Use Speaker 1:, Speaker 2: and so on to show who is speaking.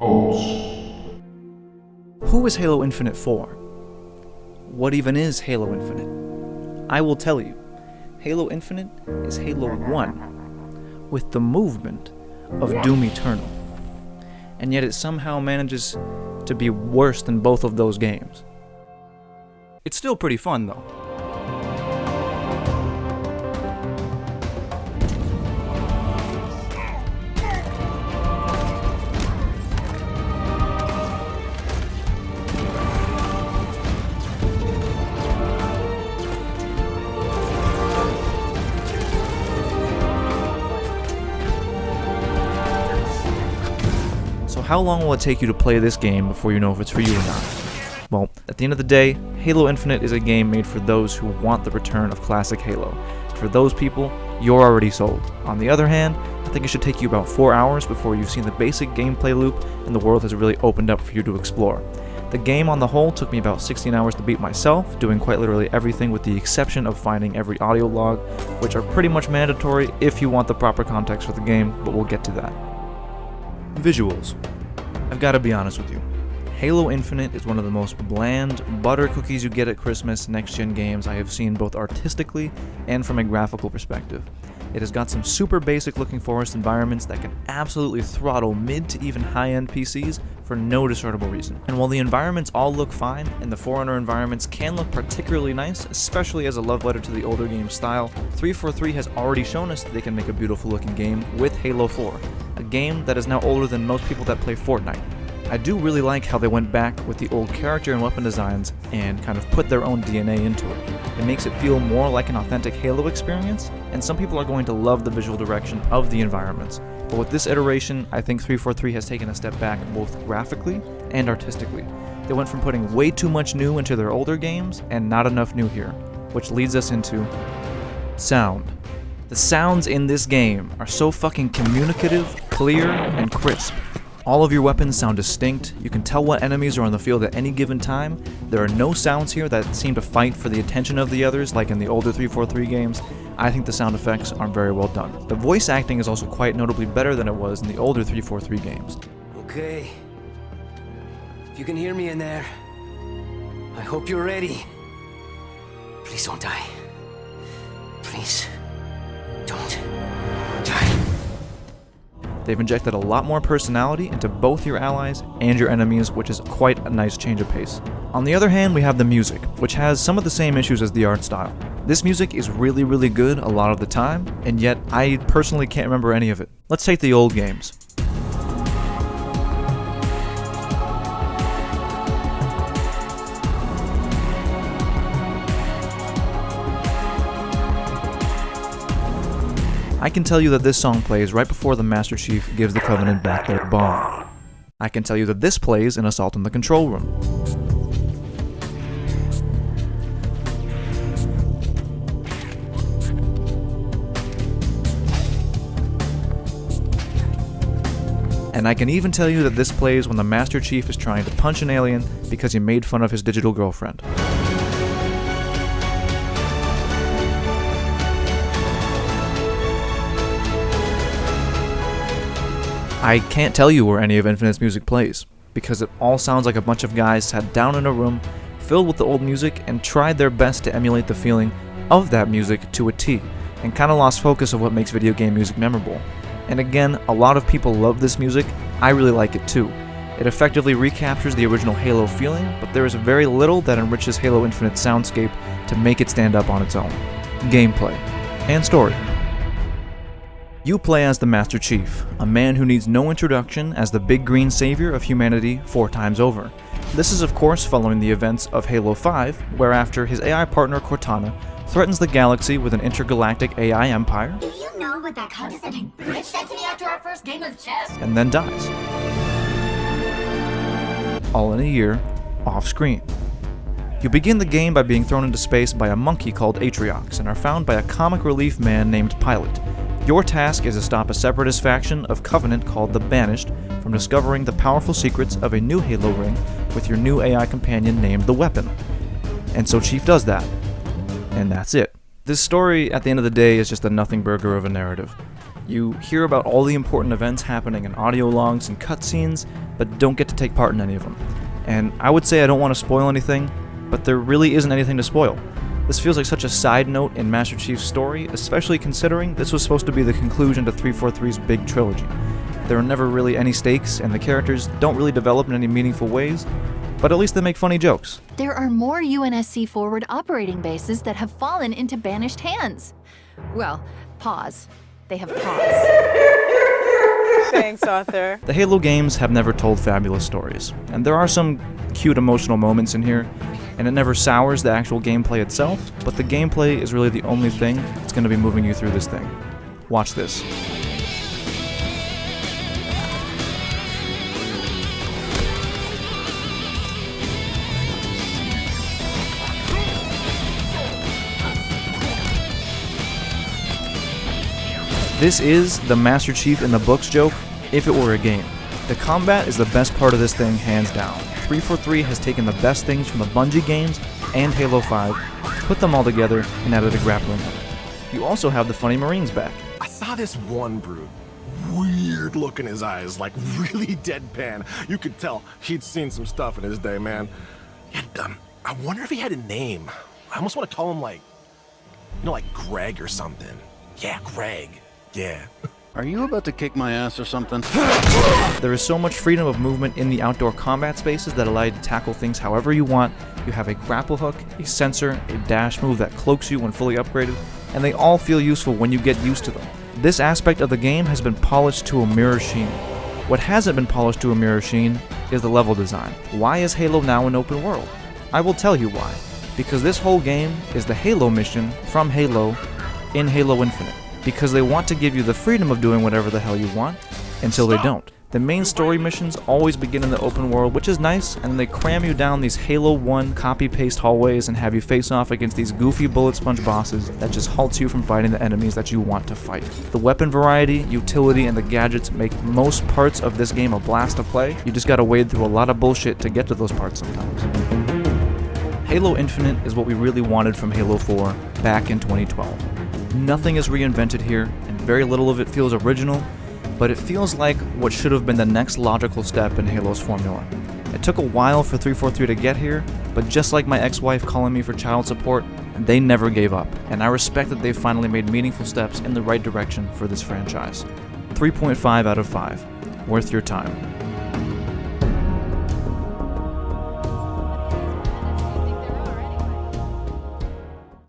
Speaker 1: Oats.
Speaker 2: Who is Halo Infinite for? What even is Halo Infinite? I will tell you. Halo Infinite is Halo 1 with the movement of Doom Eternal. And yet it somehow manages to be worse than both of those games. It's still pretty fun though. So how long will it take you to play this game before you know if it's for you or not? Well, at the end of the day, Halo Infinite is a game made for those who want the return of classic Halo. For those people, you're already sold. On the other hand, I think it should take you about 4 hours before you've seen the basic gameplay loop and the world has really opened up for you to explore. The game on the whole took me about 16 hours to beat myself, doing quite literally everything with the exception of finding every audio log, which are pretty much mandatory if you want the proper context for the game, but we'll get to that. Visuals. I've got to be honest with you. Halo Infinite is one of the most bland butter cookies you get at Christmas next-gen games I have seen both artistically and from a graphical perspective. It has got some super basic looking forest environments that can absolutely throttle mid to even high-end PCs for no discernible reason. And while the environments all look fine, and the Forerunner environments can look particularly nice, especially as a love letter to the older game style, 343 has already shown us that they can make a beautiful looking game with Halo 4, a game that is now older than most people that play Fortnite. I do really like how they went back with the old character and weapon designs and kind of put their own DNA into it. It makes it feel more like an authentic Halo experience, and some people are going to love the visual direction of the environments. But with this iteration, I think 343 has taken a step back both graphically and artistically. They went from putting way too much new into their older games and not enough new here, which leads us into sound. The sounds in this game are so fucking communicative, clear, and crisp. All of your weapons sound distinct, you can tell what enemies are on the field at any given time. There are no sounds here that seem to fight for the attention of the others like in the older 343 games. I think the sound effects are very well done. The voice acting is also quite notably better than it was in the older 343 games.
Speaker 3: Okay. If you can hear me in there, I hope you're ready. Please don't die. Please don't die.
Speaker 2: They've injected a lot more personality into both your allies and your enemies, which is quite a nice change of pace. On the other hand, we have the music, which has some of the same issues as the art style. This music is really, really good a lot of the time, and yet I personally can't remember any of it. Let's take the old games. I can tell you that this song plays right before the Master Chief gives the Covenant back their bomb. I can tell you that this plays in Assault on the Control Room. And I can even tell you that this plays when the Master Chief is trying to punch an alien because he made fun of his digital girlfriend. I can't tell you where any of Infinite's music plays, because it all sounds like a bunch of guys sat down in a room filled with the old music and tried their best to emulate the feeling of that music to a T, and kinda lost focus of what makes video game music memorable. And again, a lot of people love this music, I really like it too. It effectively recaptures the original Halo feeling, but there is very little that enriches Halo Infinite's soundscape to make it stand up on its own. Gameplay and story. You play as the Master Chief, a man who needs no introduction as the big green savior of humanity 4 times over. This is of course following the events of Halo 5, whereafter his AI partner Cortana threatens the galaxy with an intergalactic AI empire.
Speaker 4: Do you know what that condescending bitch said to me after our first game of chess?
Speaker 2: And then dies. All in a year, off screen. You begin the game by being thrown into space by a monkey called Atriox and are found by a comic relief man named Pilot. Your task is to stop a separatist faction of Covenant called the Banished from discovering the powerful secrets of a new Halo ring with your new AI companion named the Weapon. And so Chief does that. And that's it. This story, at the end of the day, is just a nothing burger of a narrative. You hear about all the important events happening in audio logs and cutscenes, but don't get to take part in any of them. And I would say I don't want to spoil anything, but there really isn't anything to spoil. This feels like such a side note in Master Chief's story, especially considering this was supposed to be the conclusion to 343's big trilogy. There are never really any stakes, and the characters don't really develop in any meaningful ways, but at least they make funny jokes.
Speaker 1: There are more UNSC forward operating bases that have fallen into banished hands. Well, pause. They have paused.
Speaker 5: Thanks, Arthur.
Speaker 2: The Halo games have never told fabulous stories, and there are some cute emotional moments in here, and it never sours the actual gameplay itself, but the gameplay is really the only thing that's going to be moving you through this thing. Watch this. This is the Master Chief in the books joke if it were a game. The combat is the best part of this thing, hands down. 343 has taken the best things from the Bungie games and Halo 5, put them all together, and added a grappling hook. You also have the funny Marines back.
Speaker 6: I saw this one brute. Weird look in his eyes, like really deadpan. You could tell he'd seen some stuff in his day, man. And, I wonder if he had a name. I almost want to call him like Greg or something. Yeah, Greg. Yeah.
Speaker 7: Are you about to kick my ass or something?
Speaker 2: There is so much freedom of movement in the outdoor combat spaces that allow you to tackle things however you want. You have a grapple hook, a sensor, a dash move that cloaks you when fully upgraded, and they all feel useful when you get used to them. This aspect of the game has been polished to a mirror sheen. What hasn't been polished to a mirror sheen is the level design. Why is Halo now an open world? I will tell you why. Because this whole game is the Halo mission from Halo in Halo Infinite. Because they want to give you the freedom of doing whatever the hell you want, until they don't. The main story missions always begin in the open world, which is nice, and then they cram you down these Halo 1 copy-paste hallways and have you face off against these goofy bullet sponge bosses that just halts you from fighting the enemies that you want to fight. The weapon variety, utility, and the gadgets make most parts of this game a blast to play. You just gotta wade through a lot of bullshit to get to those parts sometimes. Halo Infinite is what we really wanted from Halo 4 back in 2012. Nothing is reinvented here, and very little of it feels original, but it feels like what should have been the next logical step in Halo's formula. It took a while for 343 to get here, but just like my ex-wife calling me for child support, they never gave up, and I respect that they've finally made meaningful steps in the right direction for this franchise. 3.5 out of 5. Worth your time.